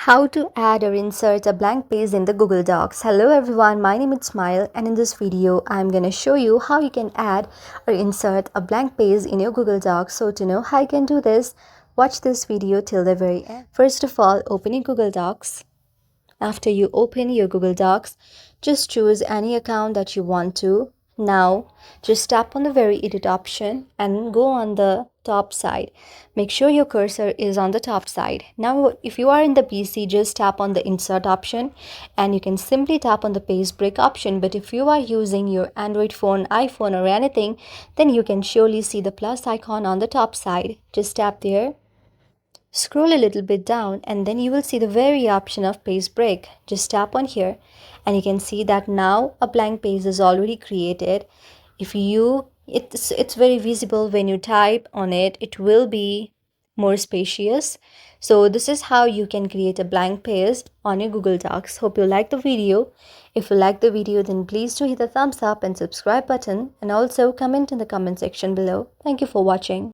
How to add or insert a blank page in the Google Docs. Hello everyone, my name is Smile and in this video I'm going to show you how you can add or insert a blank page in your Google Docs. So to know how you can do this, watch this video till the very end. First of all, open your Google Docs. After you open your Google Docs, just choose any account that you want to. Now, just tap on the very edit option and go on the top side. Make sure your cursor is on the top side. Now, if you are in the PC, just tap on the insert option and you can simply tap on the page break option. But if you are using your Android phone, iPhone or anything, then you can surely see the plus icon on the top side. Just tap there. Scroll a little bit down and then you will see the very option of page break. Just tap on here and you can see that now a blank page is already created. It's very visible when you type on it, it will be more spacious. So this is how you can create a blank page on your Google Docs. Hope you like the video. If you like the video, then please do hit the thumbs up and subscribe button and also comment in the comment section below. Thank you for watching.